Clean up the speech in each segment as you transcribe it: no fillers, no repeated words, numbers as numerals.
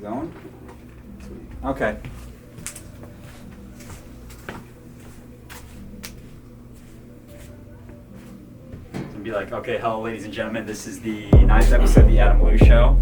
Going? Okay. Be like, okay, hello, ladies and gentlemen. This is the 9th episode of the Adam Blue Show.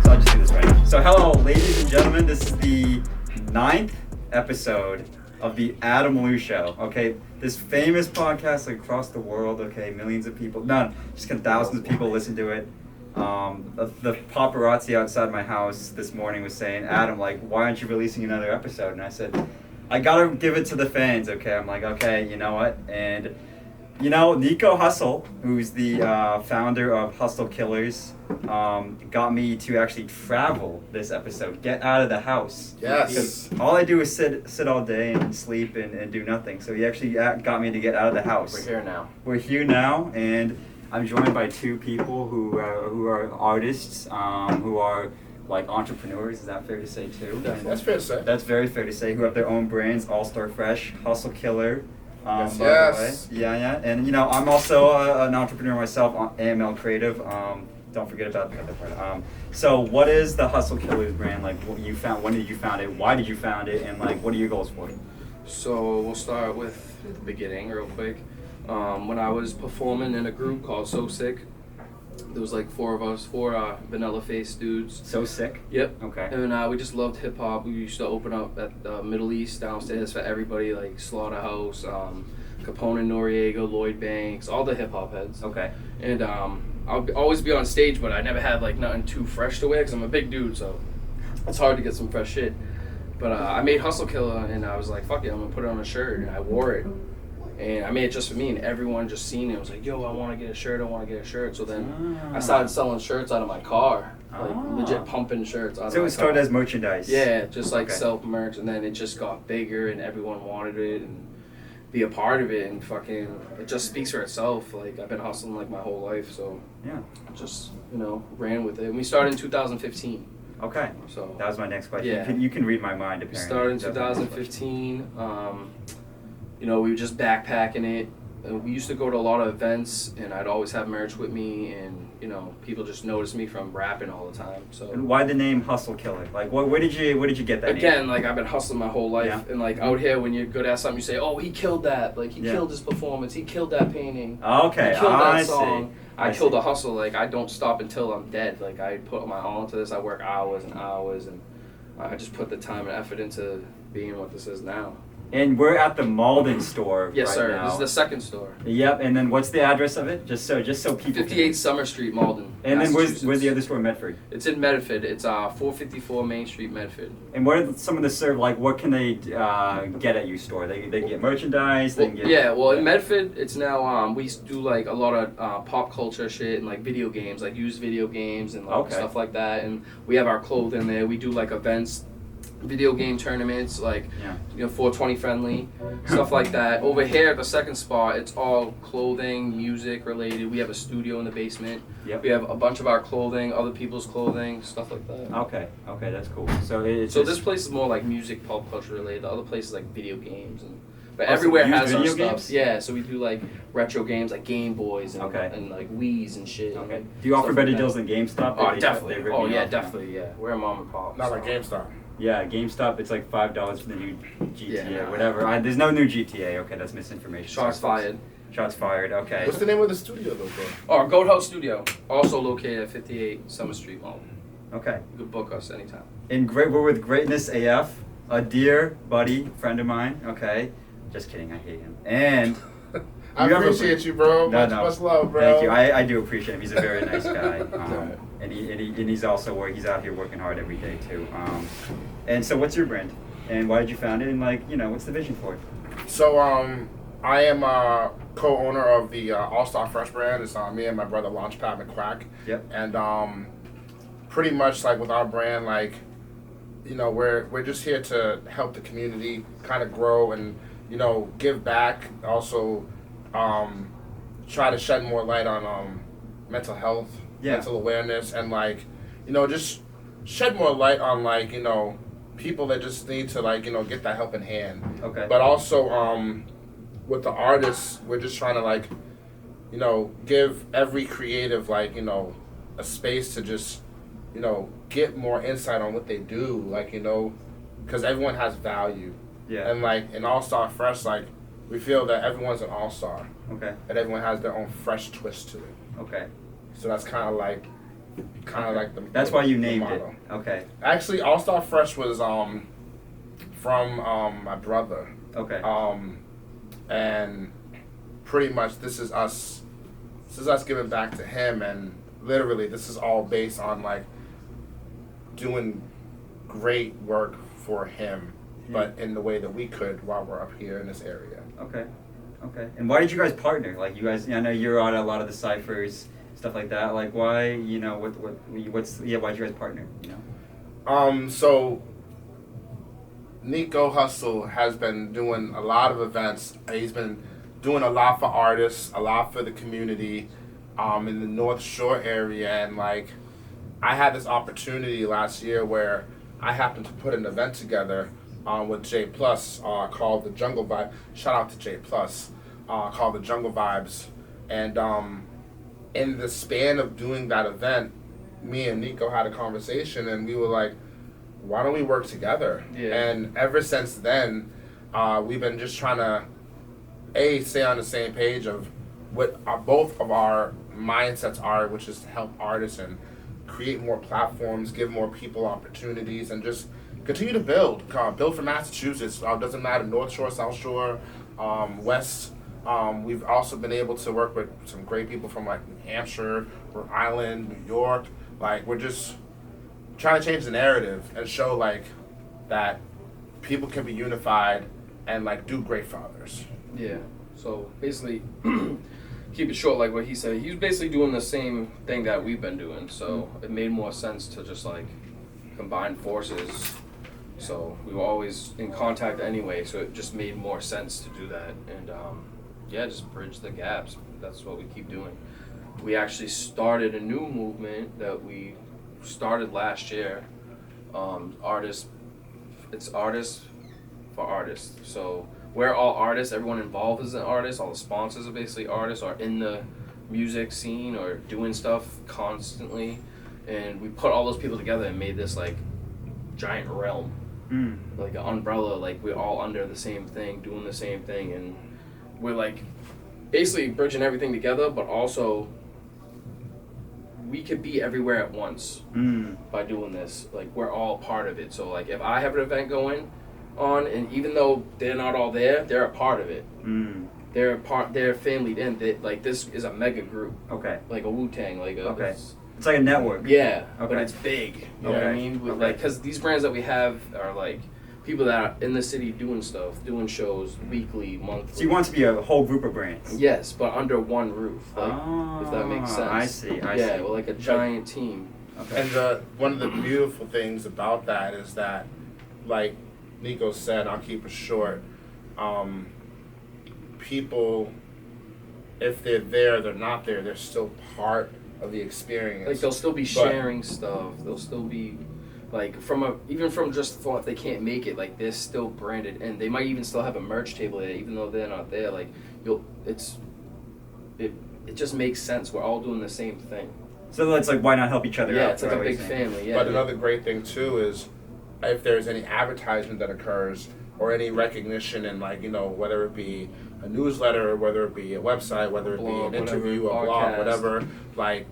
So I'll just do this right. So hello, ladies and gentlemen. This is the 9th episode of the Adam Blue Show. Okay, this famous podcast across the world. Okay, millions of people, just thousands of people listen to it. The paparazzi outside my house this morning was saying, Adam, like, why aren't you releasing another episode? And I said, I gotta give it to the fans. Okay, I'm like, okay, you know what? And Nico Hustle, who's the founder of Hustle Killers, got me to actually travel this episode, get out of the house. Yes. Because all I do is sit all day and sleep and do nothing. So he actually got me to get out of the house. We're here now, and I'm joined by two people who are artists, who are like entrepreneurs. Is that fair to say too? That's fair to say. That's very fair to say. Who have their own brands, All Star Fresh, Hustle Killer. Yes. By the way. Yeah. And I'm also an entrepreneur myself, AML Creative. Don't forget about the other part. So what is the Hustle Killers brand? Like, what you found? When did you found it? Why did you found it? And like, what are your goals for it? So we'll start with the beginning real quick. When I was performing in a group called So Sick, there was like four vanilla faced dudes. So Sick? Yep. Okay. And we just loved hip hop. We used to open up at the Middle East downstairs for everybody, like Slaughterhouse, Capone and Noriega, Lloyd Banks, all the hip hop heads. Okay. And I'll always be on stage, but I never had like nothing too fresh to wear because I'm a big dude, so it's hard to get some fresh shit. But I made Hustle Killer, and I was like, fuck it, I'm gonna put it on a shirt, and I wore it. And I made it just for me, and everyone just seen it. I was like, yo, I want to get a shirt, So then I started selling shirts out of my car, like legit pumping shirts out of my car. So it started as merchandise? Yeah, just like self-merch, and then it just got bigger, and everyone wanted it, and be a part of it, and fucking, it just speaks for itself. Like, I've been hustling like my whole life, so yeah, just, ran with it. And we started in 2015. Okay, so that was my next question. Yeah. You can read my mind, apparently. We started in 2015. We were just backpacking it. We used to go to a lot of events, and I'd always have merch with me, and people just noticed me from rapping all the time. So. And why the name Hustle Killer? Like, where did you get that name? Again, like, I've been hustling my whole life, and like out here, when you're good at something, you say, "Oh, he killed that! Like, he killed his performance. He killed that painting. Okay, he killed that song." See. I killed the hustle. Like, I don't stop until I'm dead. Like, I put my all into this. I work hours and hours, and I just put the time and effort into being what this is now. And we're at the Malden store yes, right sir. now. This is the second store. Yep. And then what's the address of it? Just so people. 58 Summer Street, Malden. And then where's the other store in Medford? It's in Medford. It's 454 Main Street, Medford. And what are some of the serve? Like, what can they get at your store? They can get merchandise. They can get. Yeah. Well, in Medford, it's now we do like a lot of pop culture shit and like video games, like used video games and like stuff like that. And we have our clothing there. We do like events. Video game tournaments, like 420 friendly, stuff like that. Over here at the second spot, it's all clothing, music related. We have a studio in the basement. Yep. We have a bunch of our clothing, other people's clothing, stuff like that. Okay, that's cool. So this place is more like music, pop culture related. The other place is like video games, but everywhere has our stuff. Games? Yeah, so we do like retro games like Game Boys and like Wii's and shit. Okay. Do you offer better deals than GameStop? Oh, definitely. Definitely. Yeah, we're a mom and pop. Not like GameStop. Yeah, GameStop, it's like $5 for the new GTA or whatever. There's no new GTA. Okay, that's misinformation. Shots fired. Shots fired, okay. What's the name of the studio, though, bro? Oh, Goat House Studio, also located at 58 Summer Street, Malden. Okay. You can book us anytime. We're with Greatness AF, a dear buddy, friend of mine, okay? Just kidding, I hate him. And... I appreciate you, bro. Much love, bro. Thank you. I do appreciate him. He's a very nice guy. And he's also he's out here working hard every day too. And so, what's your brand? And why did you found it? And what's the vision for it? So I am co-owner of the All Star Fresh brand. It's me and my brother Launchpad McQuack. Yep. And pretty much like with our brand, like we're just here to help the community kind of grow and give back. Also. Try to shed more light on mental health, Yeah. mental awareness, and like, just shed more light on like, people that just need to like, get that helping hand. Okay. But also, with the artists, we're just trying to like, give every creative like, a space to just, get more insight on what they do, like, because everyone has value. Yeah. And like in All Star Fresh, like we feel that everyone's an all star, Okay. and everyone has their own fresh twist to it. Okay. So that's kind of like the. That's why you the named it. motto. Okay. Actually, All Star Fresh was from my brother. Okay. And pretty much this is us giving back to him, and literally this is all based on like doing great work for him, but in the way that we could while we're up here in this area. Okay. Okay. And why did you guys partner? Like, you guys, I know you're on a lot of the ciphers, stuff like that. Like, why, what's why'd you guys partner, So Nico Hustle has been doing a lot of events. He's been doing a lot for artists, a lot for the community, in the North Shore area, and like, I had this opportunity last year where I happened to put an event together with J Plus called the Jungle Vibe. Shout out to J Plus, called the Jungle Vibes. And in the span of doing that event, me and Nico had a conversation, and we were like, why don't we work together? Yeah. And ever since then, we've been just trying to stay on the same page of what both of our mindsets are, which is to help artists and create more platforms, give more people opportunities, and just continue to build for Massachusetts. Doesn't matter, North Shore, South Shore, West. We've also been able to work with some great people from like New Hampshire, Rhode Island, New York. Like, we're just trying to change the narrative and show like that people can be unified and like do great for others. Yeah. So basically, keep it short, like what he said. He's basically doing the same thing that we've been doing. So it made more sense to just like combine forces. So we were always in contact anyway. So it just made more sense to do that. And just bridge the gaps. That's what we keep doing. We actually started a new movement that we started last year. It's artists for artists. So we're all artists. Everyone involved is an artist. All the sponsors are basically artists, or in the music scene, or doing stuff constantly. And we put all those people together and made this like giant realm, like an umbrella. Like, we're all under the same thing, doing the same thing, and we're like basically bridging everything together. But also, we could be everywhere at once by doing this. Like, we're all part of it. So like, if I have an event going on, and even though they're not all there, they're a part of it. They're family in. Like, this is a mega group. Okay. Like a Wu-Tang. Like a. Okay. It's like a network. Yeah, Okay. but it's big. You know what I Okay. mean? With, Okay. like, because these brands that we have are like people that are in the city doing stuff, doing shows weekly, monthly. So you want to be a whole group of brands? Yes, but under one roof. Like, if that makes sense. I see. Yeah, well, like a giant team. Okay. And one of the beautiful things about that is that, like Nico said, I'll keep it short. People, if they're there, they're not there, they're still part of the experience. Like, they'll still be sharing stuff. They'll still be, like, even from just thought if they can't make it, like, they're still branded, and they might even still have a merch table there, even though they're not there. Like, it just makes sense. We're all doing the same thing. So it's like, why not help each other out? Yeah, it's like a what big you're saying. family. Yeah. But another great thing too is if there's any advertisement that occurs or any recognition in, like, whether it be a newsletter, or whether it be a website, whether it be Blog, an interview, whatever, a blog, podcast. whatever, like,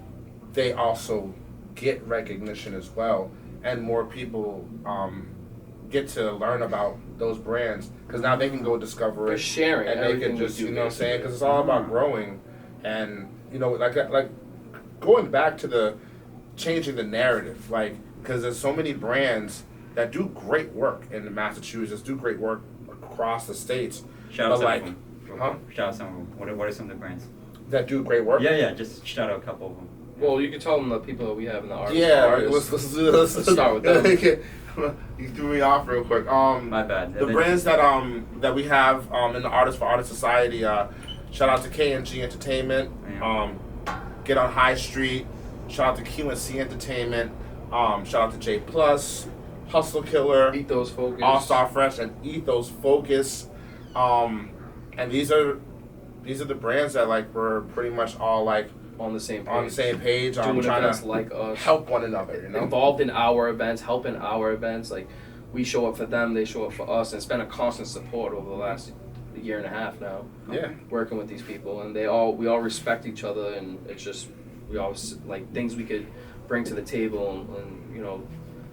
they also get recognition as well, and more people get to learn about those brands, because now they can go discover They're it, sharing and they everything can we just, do, you know what I'm saying, basically. because it's all about growing, and like going back to the changing the narrative, like, because there's so many brands that do great work in Massachusetts, do great work across the states. Shout out but some like, of them. huh? Shout out some of them. What are some of the brands? That do great work. Yeah, just shout out a couple of them. Well, you can tell them the people that we have in the artists. Yeah, artists. let's start with them. You threw me off real quick. My bad. The brands that we have in the Artists for Artists Society. Shout out to KNG Entertainment. get on High Street. Shout out to QNC Entertainment. Shout out to J Plus, Hustle Killer, Ethos Focus, All Star Fresh, and Ethos Focus. And these are the brands that like we're pretty much all like on the same page. Doing trying events to like us, help one another. You know, involved in our events, helping our events. Like we show up for them, they show up for us, and it's been a constant support over the last year and a half now. Yeah, working with these people, and we all respect each other, and it's just we all like things we could bring to the table, and you know,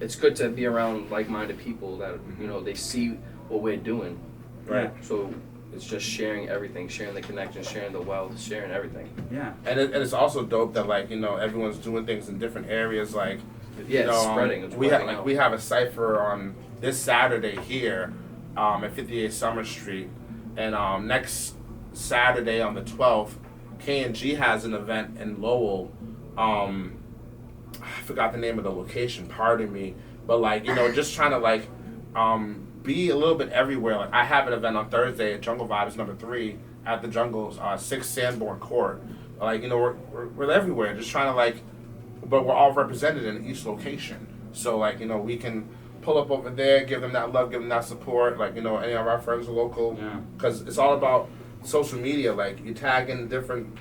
it's good to be around like-minded people that you know they see what we're doing. Right. So it's just sharing everything, sharing the connections, sharing the wealth, sharing everything. Yeah. and it's also dope that like you know everyone's doing things in different areas. Like Yeah, you know, it's spreading. It's we working have out. we have a cipher on this Saturday here, at 58 Summer Street, and next Saturday on the 12th, K&G has an event in Lowell. I forgot the name of the location. Pardon me, but like you know, just trying to like be a little bit everywhere. Like I have an event on Thursday at Jungle Vibes #3 at the Jungle's 6 Sanborn Court. Like you know, we're everywhere, just trying to like, but we're all represented in each location. So like you know, we can pull up over there, give them that love, give them that support. Like you know, any of our friends are local, because it's all about social media. Like you tag in different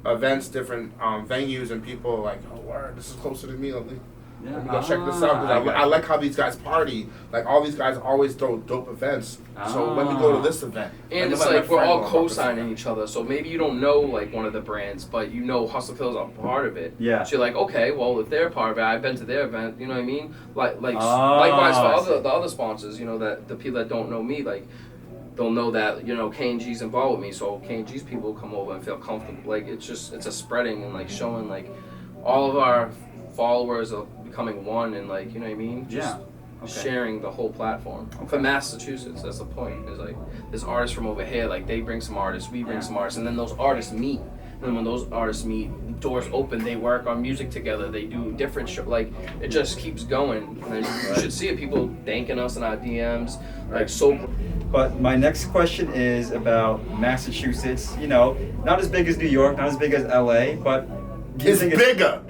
events, different venues, and people are like, oh, word, this is closer to me. Let me go check this out. 'Cause I like how these guys party. Like all these guys always throw dope events. So let me go to this event. And it's like we're all co-signing each other. So maybe you don't know like one of the brands, but you know Hustle Killer's a part of it. Yeah. So you're like, okay, well if they're a part of it, I've been to their event. You know what I mean? Likewise for the other sponsors. You know that the people that don't know me, like they'll know that you know K&G's involved with me. So K&G's people come over and feel comfortable. Like it's a spreading and like showing like all of our followers are becoming one and like you know what I mean? Just sharing the whole platform. For Massachusetts, that's the point. Is like there's artists from over here, like they bring some artists, we bring some artists, and then those artists meet. And when those artists meet, doors open, they work on music together, they do different shit. Like it just keeps going. And you should see it, people thanking us in our DMs, like so. But my next question is about Massachusetts. You know, not as big as New York, not as big as LA, but It's bigger.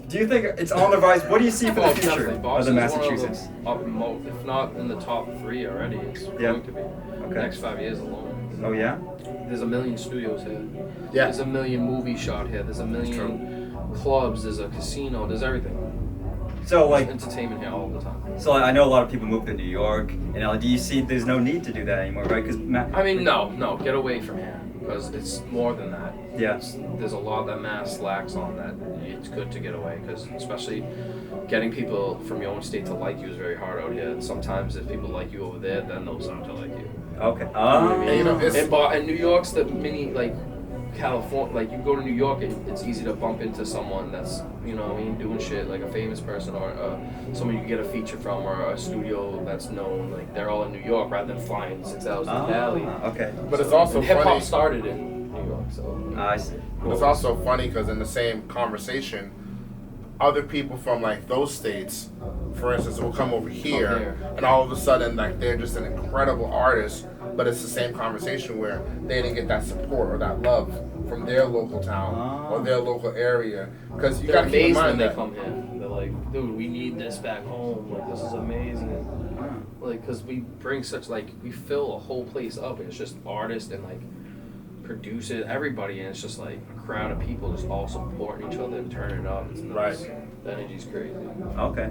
Do you think it's on the rise? What do you see for the future of the Boston's Massachusetts? One of the, if not in the top 3 already, it's going to be. Okay. Next 5 years alone. Oh yeah. There's a million studios here. Yeah. There's a million movies shot here. There's a million clubs. There's a casino. There's everything. So like Entertainment here all the time. So I know a lot of people move to New York, and do you see there's no need to do that anymore, right? Because I mean, no, get away from here because it's more than that. Yeah. There's a lot that Mass lacks on that. It's good to get away because especially getting people from your own state to like you is very hard out here. Sometimes if people like you over there, then they'll start to like you. Okay. You know what I mean? And, you know, and New York's the mini like California. Like you go to New York and it's easy to bump into someone that's you know what I mean doing shit like a famous person or someone you can get a feature from or a studio that's known. Like they're all in New York rather than flying 6 hours to Cali. Okay. But it's also hip hop funny. started in New York, so I see. It's also funny because in the same conversation, other people from like those states, for instance, will come over here, and all of a sudden like they're just an incredible artist. But it's the same conversation where they didn't get that support or that love from their local town or their local area. Because you got to keep in mind they that come here. They're like, dude, we need this back home. Like this is amazing. Like, because we bring such like we fill a whole place up, and it's just artists and like producers, everybody, and it's just like a crowd of people just all supporting each other and turning it up. It's nice. Right. The energy's crazy. Okay.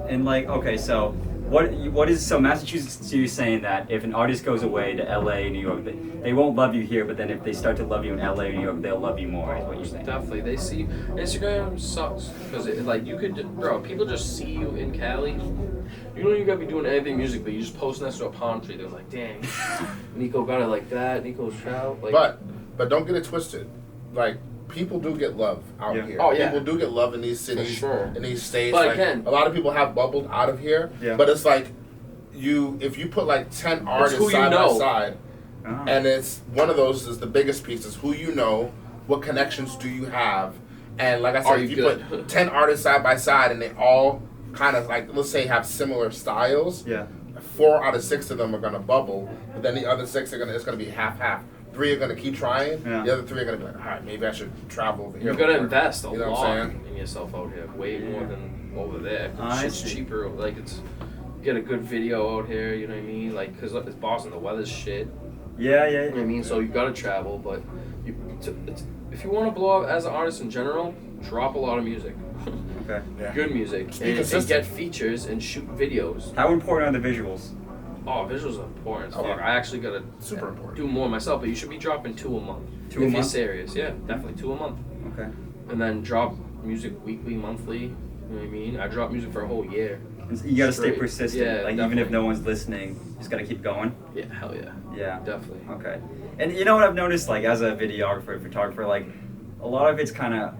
And like okay, so what is so Massachusetts? You're saying that if an artist goes away to LA, New York, they won't love you here, but then if they start to love you in LA or New York, they'll love you more. Is what you're saying? Definitely, they see Instagram sucks because like you could, bro. People just see you in Cali. You don't even gotta be doing anything musically. You just post next to a palm tree. They're like, dang, Nico got it like that. Nico's trout. Like, but don't get it twisted. Like people do get love out here. Oh yeah. People do get love in these cities, in these states. But like, again, a lot of people have bubbled out of here. Yeah. But it's like if you put like 10 artists side by side, and it's one of those is the biggest piece is who you know, what connections do you have, and like I said, if you put 10 artists side by side and they all kind of like let's say have similar styles. Yeah. 4 out of 6 of them are gonna bubble, but then the other 6 it's gonna be half. 3 are gonna keep trying. Yeah. The other 3 are gonna be like, all right, maybe I should travel over here. You're gonna invest a You know what lot I'm saying? in yourself out here, way more than over there. I It's see. cheaper. Like it's get a good video out here. You know what I mean? Like because it's Boston, the weather's shit. Yeah, yeah. You know what I mean? So you gotta travel, but if you want to blow up as an artist in general, drop a lot of music. Okay. Yeah. Good music. Be And consistent. get features and shoot videos. How important are the visuals? Oh, visuals are important. as Oh, fuck. yeah. I actually gotta Super important. do more myself, but you should be dropping 2 a month. 2 a if you're month? serious, yeah, definitely 2 a month. Okay. And then drop music weekly, monthly. You know what I mean? I drop music for a whole year. You gotta stay Straight. persistent. Yeah, like even if definitely. no one's listening, you just gotta keep going. Yeah, hell yeah. Yeah. Definitely. Okay. And you know what I've noticed, like as a videographer, photographer, like a lot of it's kind of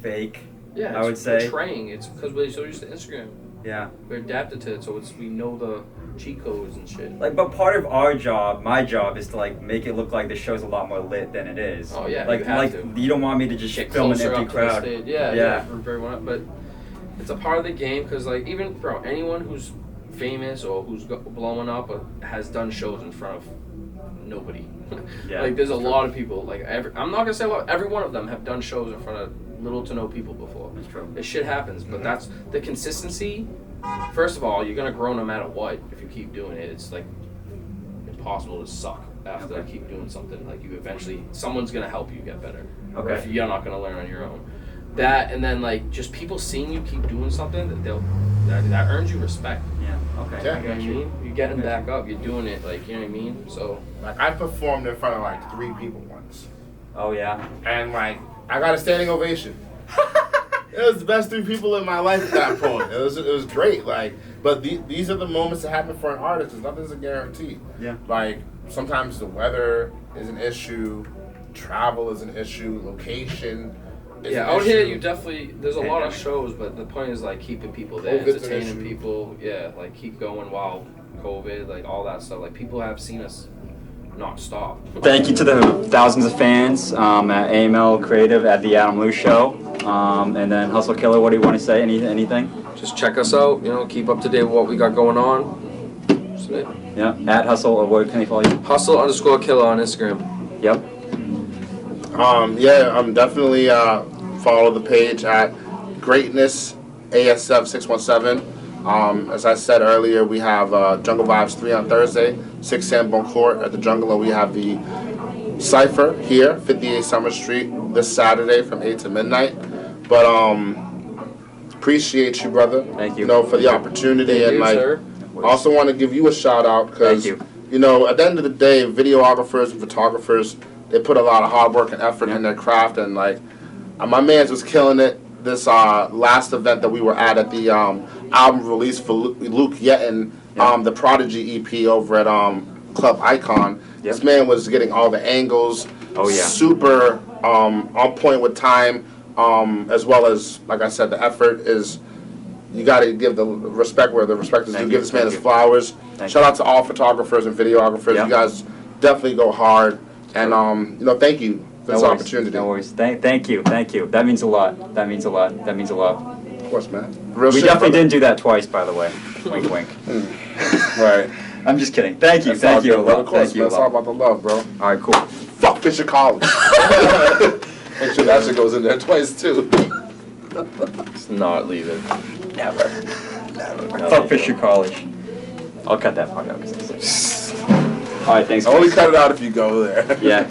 fake. Yeah, I would say. portraying. It's because we're so used to Instagram. Yeah. We're adapted to it, so we know the cheat codes and shit. Like, but part of our job, my job, is to like make it look like the show's a lot more lit than it is. Oh, yeah, Like you have like to. you don't want me to just Get film an closer empty up to the crowd. stage. Yeah, Yeah. for everyone. But it's a part of the game because, like, even bro, anyone who's famous or who's blowing up or has done shows in front of nobody. Yeah, Like, there's a that's true. lot of people. Like, I'm not gonna say a lot. Every one of them have done shows in front of little to no people before. That's true. This shit happens, but that's the consistency. First of all, you're gonna grow no matter what if you keep doing it. It's like impossible to suck after Okay. keep doing something. Like you eventually, someone's gonna help you get better. Okay. If you're not gonna learn on your own. That and then like just people seeing you keep doing something that earns you respect. Yeah. Okay. Yeah. I You know got what I you. mean? You're getting back up. You're doing it. Like you know what I mean. So Like I performed in front of like 3 people once, Oh yeah. and like I got a standing ovation. It was the best 3 people in my life at that point. It was great. Like, but these are the moments that happen for an artist. 'Cause nothing's a guarantee. Yeah. Like sometimes the weather is an issue, travel is an issue, location. Is yeah, an out here issue. you definitely there's a lot of Pandemic. shows, but the point is like keeping people there, COVID's an entertaining issue. people. Yeah, like keep going while COVID, like all that stuff. Like people have seen us not stop. Thank you to the thousands of fans at AML Creative at the Adam Lou Show. And then Hustle Killer, what do you want to say? Anything? Just check us out. You know, keep up to date with what we got going on. That's it. Yeah. At Hustle, or where can they follow you? Hustle_killer on Instagram. Yep. Yeah, I'm definitely follow the page at Greatness ASF 617. As I said earlier, we have Jungle Vibes 3 on Thursday, 6 Sanborn Court at the Jungle, and we have the Cypher here, 58 Summer Street, this Saturday from 8 to midnight. But appreciate you, brother. Thank you. You know, for the opportunity. Thank And you, like, sir. also want to give you a shout out because, Thank you. you know, at the end of the day, videographers and photographers, they put a lot of hard work and effort in their craft, and like my man's was killing it. This last event that we were at the album release for Luke Yetton, the Prodigy EP over at Club Icon. Yep. This man was getting all the angles. Oh, yeah. Super on point with time, as well as, like I said, the effort is. You got to give the respect where the respect is due. Thank Give you, this man thank his you. flowers. Thank Shout you. out to all photographers and videographers. Yeah. You guys definitely go hard. And you know, thank you for this worries. opportunity. No worries. Thank you. That means a lot. That means a lot. That means a lot. Of course, man. Real We shit, definitely brother. didn't do that twice, by the way. Wink, wink. Right. I'm just kidding. Thank you. That's all Thank you a good, brother. lot. Of course, Thank you man. a It's all lot. about the love, bro. All right, cool. Fuck Fisher College. Make sure that shit goes in there twice too. It's not leaving. Never. Fuck Fisher College. I'll cut that part out. All right, thanks. Only guys. cut it out if you go there. Yeah.